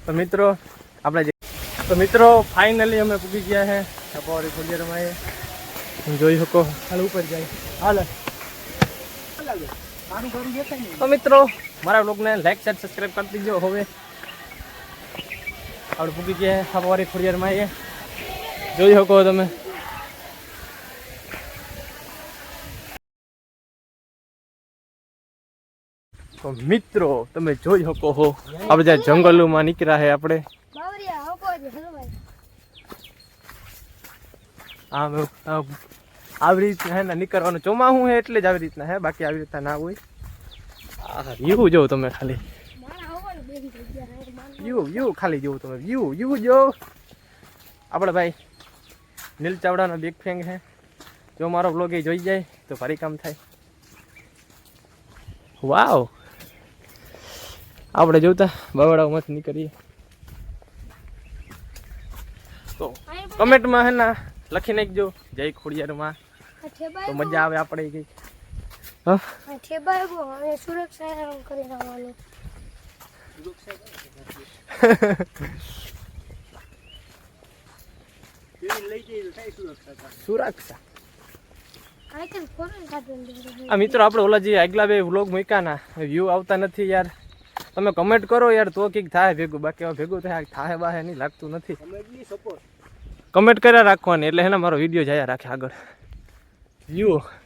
તો મિત્રો આપણે તો મિત્રો ફાઇનલી અમે પૂગી ગયા છે સપાવારી ફુલિયરમાં. જોઈ શકો હાલ ઉપર જાય હાલ. તો મિત્રો મારા બ્લોગને લાઈક શેર સબસ્ક્રાઈબ કરી દીજો. હવે આપણે પૂગી ગયા સપાવારી ફુલિયરમાં જોઈ શકો તમે. તો મિત્રો તમે જોઈ શકો છો આપણે જ્યાં જંગલોમાં નીકળ્યા છે આપણે. આવી રીતના હે ને નીકળવાનું ચોમાસું હે એટલે જ આવી રીતના હે, બાકી આવી રીતના ના હોય. વ્યૂ જોવો તમે ખાલી, વ્યૂ ખાલી જોવો તમે, વ્યૂ જો. આપણે ભાઈ નીલ ચાવડાનો બિગ ફેંગ છે. જો મારો બ્લોગ એ જોઈ જાય તો ભારી કામ થાય. વાવ આપણે જોતા બવડાઓમાંથી નીકળીએ. તો કમેન્ટમાં હે ને લખી નાખજો જય ખોડિયારમાં, તો મજા આવે આપણે કઈ. સુરક્ષા આ મિત્રો આપણે ઓલા જે આગલા બે વ્લોગ મૂક્યા ના વ્યૂ આવતા નથી યાર. તમે કમેન્ટ કરો યાર તો કંઈક થાય ભેગું, બાકી ભેગું થાય બાહે નહીં લાગતું નથી. કમેન્ટ કર્યા રાખવાની એટલે હે મારો વિડીયો જાય રાખે આગળ.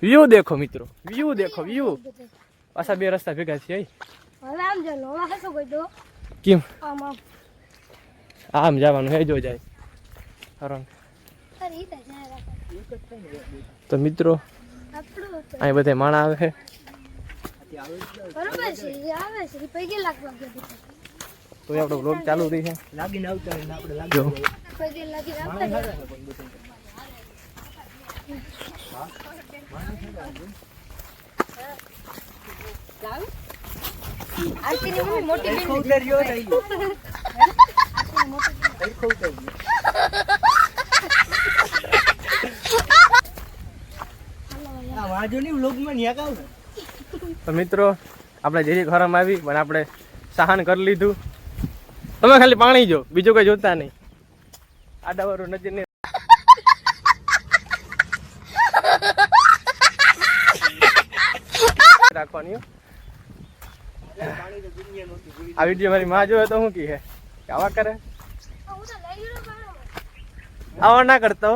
વ્યૂ દેખો મિત્રો, વ્યૂ દેખો, વ્યૂ. પાછા બે રસ્તા ભેગા છે. કેમ આમ જવાનું હે જો જાય. તો મિત્રો અહીં બધા માણા આવે છે. તો આપણો બ્લોગ ચાલુ રહી છે. જો તો મિત્રો આપણે જેરી ઘરમાં આવી પણ આપણે સહન કરી લીધું. તમે ખાલી પાણી જો, બીજું કઈ જોતા નહીં. આડાવાળું નજર નહીં રાખવાની. આ વિડીયો મારી માં જોયો તો શું કી હે આવા કરે, આવા ના કરતો.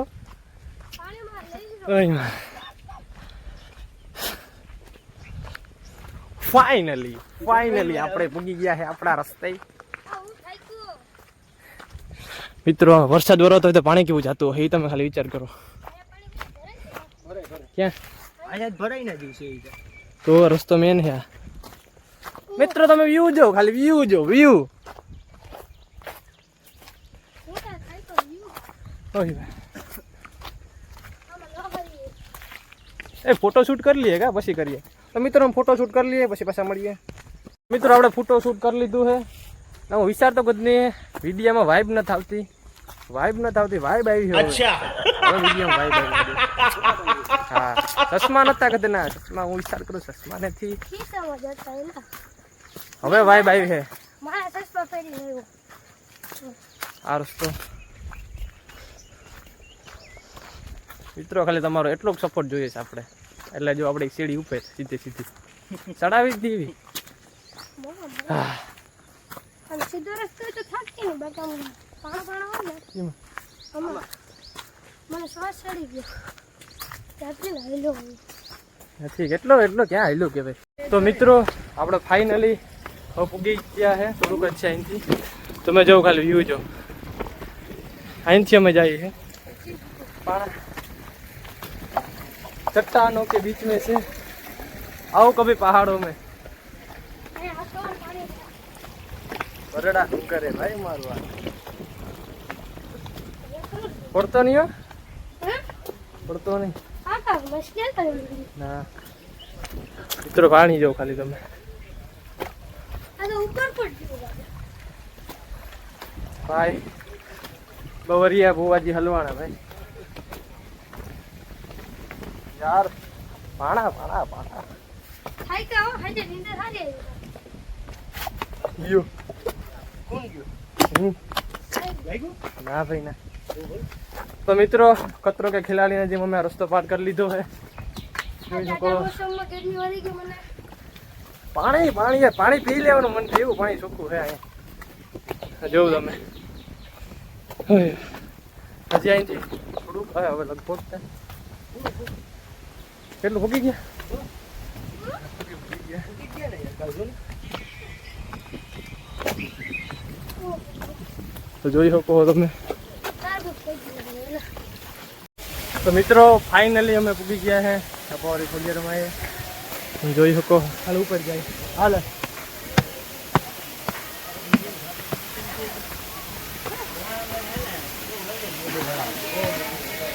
ફાઇનલી આપણે પૂગી ગયા છે આપણા રસ્તે. મિત્રો વરસાદ વરસતો હોય તો પાણી કેવું જતું હોય એ તમે ખાલી વિચાર કરો. ક્યાં તો રસ્તો મેન છે. મિત્રો તમે વ્યૂ જો, ખાલી વ્યૂ જો, વ્યૂ. એ ફોટો શૂટ કરી લઈએ કા પછી કરીએ. તો મિત્રો ફોટો શૂટ કરી લઈએ પછી પાછા મળીએ. મિત્રો આપણે ફોટો શૂટ કરી લીધું છે. હું વિચારતો કદ નહીં વિડીયોમાં વાઇબ નથી આવતી, વાઇબ આવી છે. વિડીયોમાં વાઇબ આવી. હા ચશ્મા નતા કદે ના ચશ્મા હું વિચાર કરું ચશ્મા નથી. હવે વાઇબ આવી છે. આ રસ્તો મિત્રો ખાલી તમારો એટલો સપોર્ટ જોઈએ છે આપણે. એટલે જો આપણે સીડી ઉપર સીધી ચડાવી દીધી. એટલો ક્યાં હેલો કે ભાઈ. તો મિત્રો આપણે ફાઇનલી હવે પૂગી ગયા છે. થોડુંક જ છે અહીંથી. તમે જો ખાલી વ્યૂ જો. અહીંથી અમે જઈએ છે. चट्टानों के बीच में से आओ कभी पहाड़ों में. बरड़ा डूंगर है भाई मारवा. पड़तो नहीं हो, पड़तो नहीं ना. મિત્રો પાણી જો ખાલી તમે. ભાઈ બવરિયા ભુવાજી હલવાણા ભાઈ. यार पाणा पाणा पाणा हाय का हो हाय निंदर हारे यो કોણ ગયો ना भाई ना तो मित्रों कतरो के खिलाड़ी ने जिम में रस्तो पार कर लीधो है मौसम में गर्मी वाली के मने पानी पानी है पानी पी लेવાનું મન થયું પાણી ચોખ્ખું છે અહીંયા જોઉં તમે હજી અહીંથી થોડુંક હવે લગભગ કેટલું ભૂકી ગયા તો જોઈ શકો તમે તો મિત્રો ફાઇનલી અમે પૂગી ગયા છે સફારી ખોડિયારમાં એ જોઈ શકો હાલ ઉપર જાય હાલ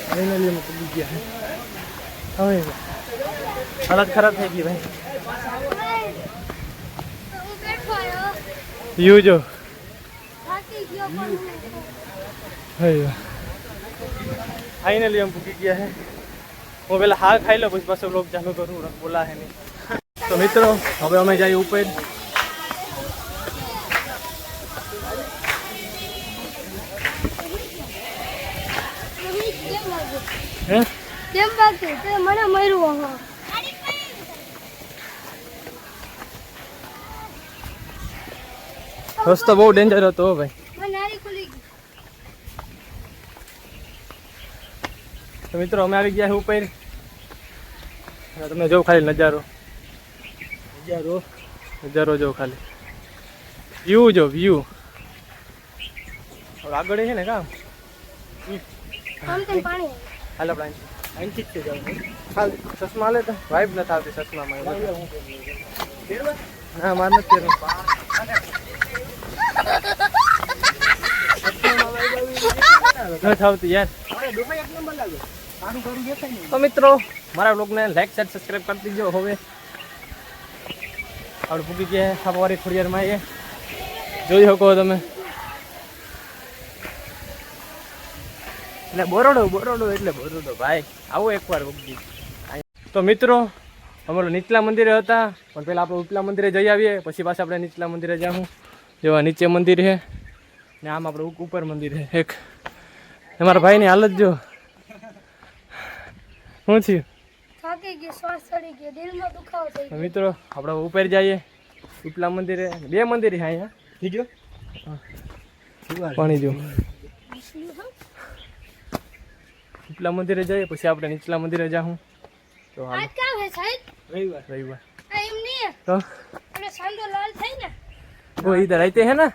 ફાઇનલી અમે પૂગી ગયા છે હવે હાલત ખરાબ થઈ ગઈ ભાઈ યુ જો फाइनली हम पूकी गया है वो पहले हार खाई लो कुछ बस लोग चालू करूँ बोला है नहीं तो मित्रों હવે અમે જઈએ ઉપર હે કેમ બાકી તે મને મર્યું હો રસ્તો બહુ ડેન્જર હતો ભાઈ મને નારી ખુલી ગઈ તો મિત્રો અમે આવી ગયા છે ઉપર તમે જો ખાલી નજારો નજારો નજારો જો ખાલી વ્યૂ જો વ્યૂ આગળ છે ને કામ આમ તેમ પાણી હાલ આપણે અહીંથી જ છે જવાનું હાલ ચશ્મા લે તો વાઇબ નથી આવતી ચશ્મામાં ના માર નથી પહેરવું નથી આવતી યાર તો મિત્રો મારા બ્લોગને લાઈક શેર સબસ્ક્રાઈબ કરી દીજો હવે આપણે પૂકી ગયા સફારી ખોડિયારમાં એ જોઈ શકો તમે એટલે બોરોડો બોરોડો એટલે બોરોડો ભાઈ આવો એકવાર પૂકી તો મિત્રો અમે નીચલા મંદિરે હતા પણ પહેલાં આપણે ઉપલા મંદિરે જઈ આવીએ પછી પાછા આપણે નીચલા મંદિરે જાઉં જેવા નીચે મંદિર છે ને આમ આપણે ઉપર મંદિર છે એક તમારા ભાઈની હાલત જો શું થયું થાકી ગઈ શ્વાસ ચડી ગયો દિલમાં દુખાવો થઈ ગયો મિત્રો આપણે ઉપર જઈએ ઉપલા મંદિરે બે મંદિર છે અહીંયા બીજો પાણી જો ઉપલા મંદિરે જઈએ પછી આપણે નીચલા મંદિરે જાઉં તો आज હાલ क्या है साहब રવિવાર રવિવાર एम नहीं है તો अरे सांदो लाल थे ना वो इधर रहते हैं ना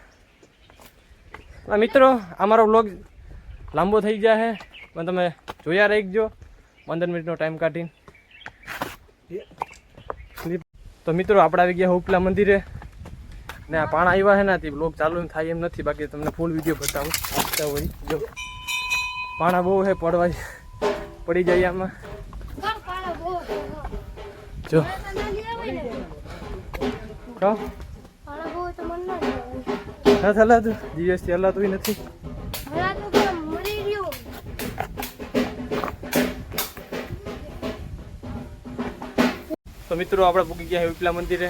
મિત્રો અમારો વ્લોગ લાંબો થઈ ગયા છે પણ તમે જોયા રાખજો 15 મિનિટનો ટાઈમ કાઢીને તો મિત્રો આપણે આવી ગયા ઉપલા મંદિરે ને આ પાણા આવ્યા છે ને તે વ્લોગ ચાલુ થાય એમ નથી બાકી તમને ફૂલ વિડીયો બતાવું આપતા હોય જો પાણા બહુ છે પડવા પડી જાય આમાં कब पाला वो જો तो ना लिया मैंने કહો पाला वो तो मन ना लिया નથી હલાતું જીએસટી હલાતું નથી हरा तो क्या मरी रियो તો મિત્રો આપણે પૂકી ગયા છે ઉપલા મંદિરે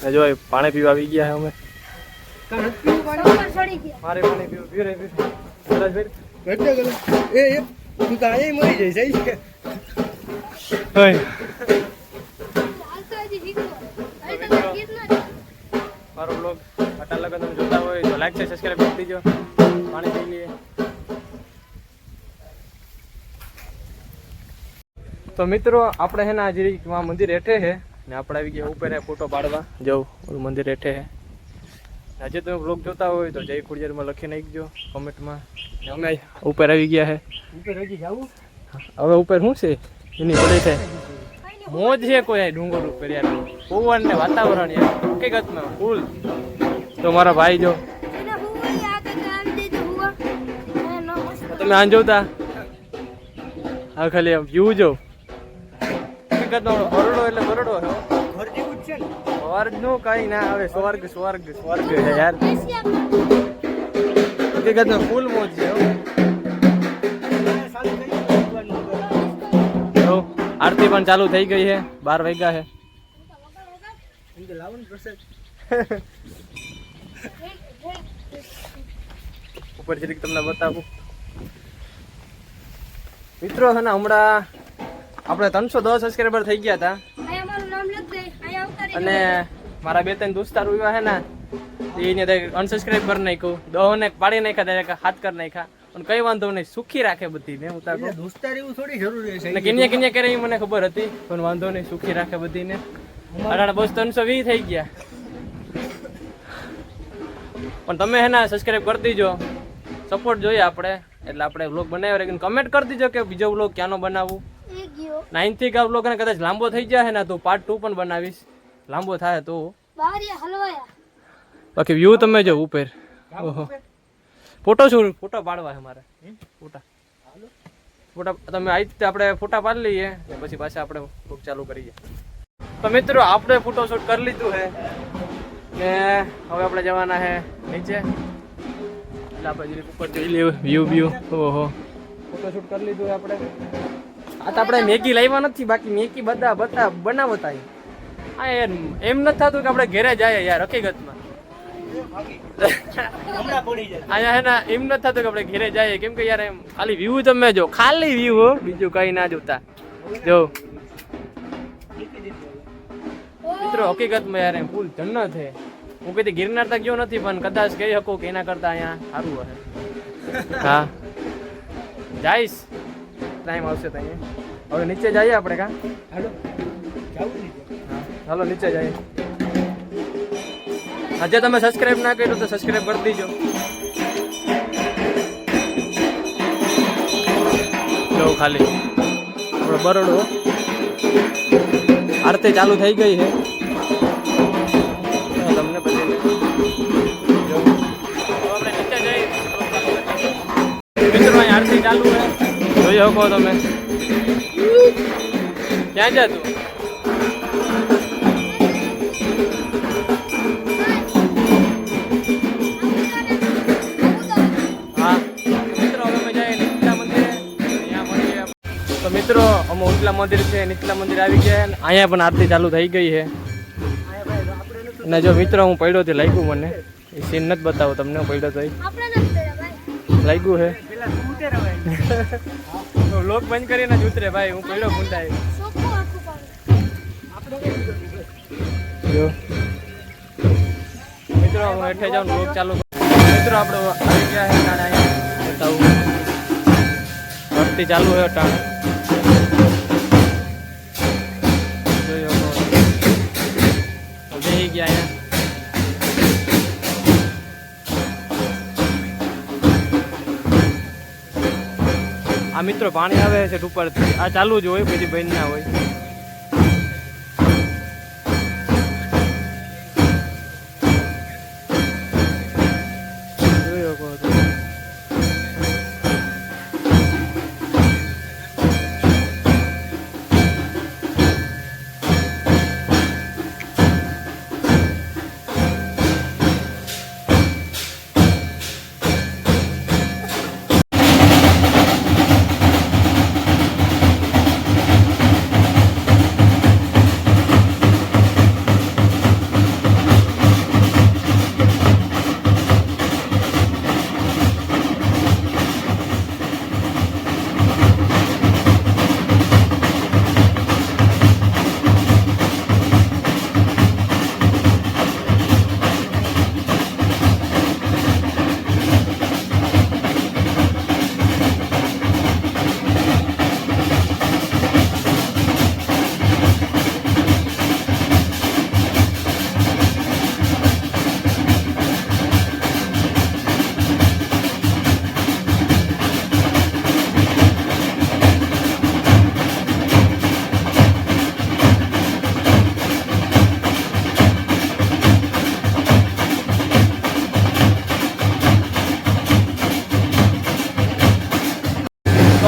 ને જો પાણી પીવા આવી ગયા છે અમે ऊपर चढ़ी गया મારે પાણી પીવું પીવે રે પીવે ઘટે ગયો એ તું તો અહીંયા મરી જઈશ અહીં છે हालता है जी हिको अरे तो कितना મારો બ્લોગ આટલા લગન તમે જોતા હોય તો લાઈક છે સબસ્ક્રાઇબ કરી દીજો પાણી પી લઈએ તો મિત્રો આપણે હે ને આજે મંદિર હેઠે છે ને આપણે આવી ગયા ઉપર ફોટો પાડવા જવું ઓલું મંદિર હેઠે છે આજે તમે બ્લોગ જોતા હોય તો જય ખોડિયારમાં લખી નાખજો કોમેન્ટમાં ને અમે ઉપર આવી ગયા છે ઉપર હજી જાવું હવે ઉપર શું છે એની પડે છે મોજ છે કોઈ આ ડુંગર ઉપર યાર પવન ને વાતાવરણ યાર હકીકતમાં ફૂલ તો મારા ભાઈ જો इधर हुआ या तो काम दे तो हुआ मैं नो તમે આન જોતા હા ખાલી વ્યૂ જો હકીકતમાં બરોડો એટલે બરોડો છે ઘર જેવું જ છે ને સ્વર્ગનું કઈ ના આવે સ્વર્ગ સ્વર્ગ સ્વર્ગ છે યાર ऐसी आप હકીકતમાં ફૂલ મોજ છે હો. સારું થઈ ગયું ભગવાનનું ઘર. જો આરતી પણ ચાલુ થઈ ગઈ છે, 12 વાગ્યા છે. એમ કે લાવો ને પ્રસાદ. ઉપર જરીક તમને બતાવું મિત્રો છે ને, હમણાં આપણે 310 સબસ્ક્રાઈબર થઈ ગયા હતા અહીંયા મારું નામ લખ દે, અહીંયા આવતા રહેજો. અને મારા 2-3 દોસ્તાર એવા છે ને એને અનસબસ્ક્રાઈબ કરી નાખ્યું, દોને પાડી નાખ્યા, હાથ કરી નાખ્યા. પણ કઈ વાંધો નહીં, સુખી રાખે બધી ને. હું તાકો એટલે દોસ્તાર એવું થોડી જરૂરી છે. કિન્યા કિન્યા કરે એ મને ખબર હતી, પણ વાંધો નહીં, સુખી રાખે બધીને. અટાણે બસ 320 થઈ ગયા. પણ તમે હે ને સબસ્ક્રાઈબ કરી દીજો, સપોર્ટ જોઈએ આપણે, એટલે આપણે વ્લોગ બનાવ્યો રહે. કમેન્ટ કરી દીજો કે બીજો વ્લોગ ક્યાંનો બનાવવું. એ ગયો 9 થી કા વ્લોગ કદાચ લાંબો થઈ જાય ને તો પાર્ટ 2 પણ બનાવીશ, લાંબો થાય તો. બારીયા હલવાયા. બાકી વ્યૂ તમે જો ઉપર. ઓહો, ફોટો પાડવા છે મારે. ફોટા તમે આ રીતે આપણે ફોટા પાડી લઈએ, પછી પાછા આપણે વ્લોગ ચાલુ કરીએ. તો મિત્રો આપણે ફોટો શૂટ કરી લીધું છે ને હવે આપણે જવાના છે નીચે. એટલે આપણે જરીક ઉપર જોઈ લઈએ વ્યૂ. ઓહો, ફોટો શૂટ કરી લીધું છે આપણે. આ તો આપણે મેગી લાવ્યા નથી, બાકી મેગી બધા બનાવતા. હા યાર, એમ નથી થતું કે આપણે ઘરે જાય યાર, હકીકતમાં હમણાં પડી જાય. અહીંયા હે ને એમ નથી થતું કે આપણે ઘરે જઈએ, કેમ કે યાર એમ ખાલી વ્યૂ તમે જો, ખાલી વ્યૂ, બીજું કઈ ના જોતા. જો મિત્રો હકીકતમાં યાર એમ ફૂલ જન્નત છે. હું કીધી ગિરનાર તક ગયો નથી, પણ કદાચ કહી શકું કે એના કરતા અહીંયા સારું હશે. હા જઈશ, ટાઈમ આવશે તો અહીંયા. હવે નીચે જઈએ આપણે. કા હાલો જાવું નહીં. હાલો નીચે જઈએ. આજે તમે સબસ્ક્રાઇબ ના કર્યું તો સબસ્ક્રાઇબ કરી દીજો. જો ખાલી આપણો બરોડો આરતી ચાલુ થઈ ગઈ છે. તમને બધી આપણે નીચે જઈએ. મિત્રો અહીં આરતી ચાલુ છે, જોઈ શકો તમે. ક્યાં જા તું? મિત્રો અમે ઉટલા મંદિર છે, નીચલા મંદિર આવી ગયા. અહીંયા પણ આરતી ચાલુ થઈ ગઈ છે. અને જો મિત્રો હું પડ્યો તે લાગ્યું, મને એ સીન નથી બતાવો તમને, હું પડ્યો તો આપણે નથી કર્યા ભાઈ. લાગ્યું છે. પેલા તું ઉતરે ભાઈ. લોક બંધ કરીને જ ઉતરે ભાઈ, હું પડ્યો ગુંડાય. સોખું આખું પાડે. જો મિત્રો હું હેઠે જાઉં, લોક ચાલુ. મિત્રો આપણે આવી ગયા છે ટાણે. અહીંયા બતાવું આરતી ચાલુ છે ટાણે. આ મિત્રો પાણી આવે છે ઉપરથી, આ ચાલુ જ હોય, પછી બંધ ના હોય. જોઈ શકો છો.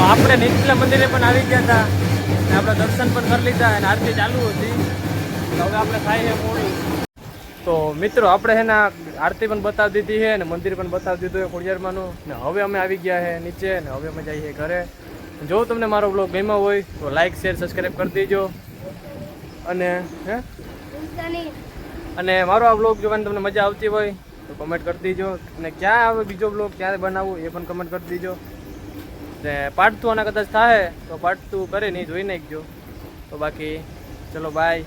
આપણે નીચલા મંદિરે પણ આવી ગયા હતા, અને આપણે દર્શન પણ કરી લીધા, અને આરતી ચાલુ હતી. તો હવે આપણે ખાઈએ મોડું. તો મિત્રો આપણે છે ને આરતી પણ બતાવી દીધી છે, અને મંદિર પણ બતાવી દીધું છે ખોડિયારમાંનું. ને હવે અમે આવી ગયા છે નીચે, ને હવે અમે જઈએ ઘરે. જો તમને મારો બ્લોગ ગમ્યો હોય તો લાઇક શેર સબસ્ક્રાઈબ કરી દેજો અને ભૂલતા નહીં. અને મારો આ બ્લોગ જોવાની તમને મજા આવતી હોય તો કમેન્ટ કરી દેજો અને ક્યાં આવે બીજો બ્લોગ ક્યારે બનાવવું એ પણ કમેન્ટ કરી દેજો ને પાર્ટ 2 આના કદાચ થાય તો પાર્ટ 2 કરે નહીં જોઈ નાખજો તો બાકી ચલો બાય.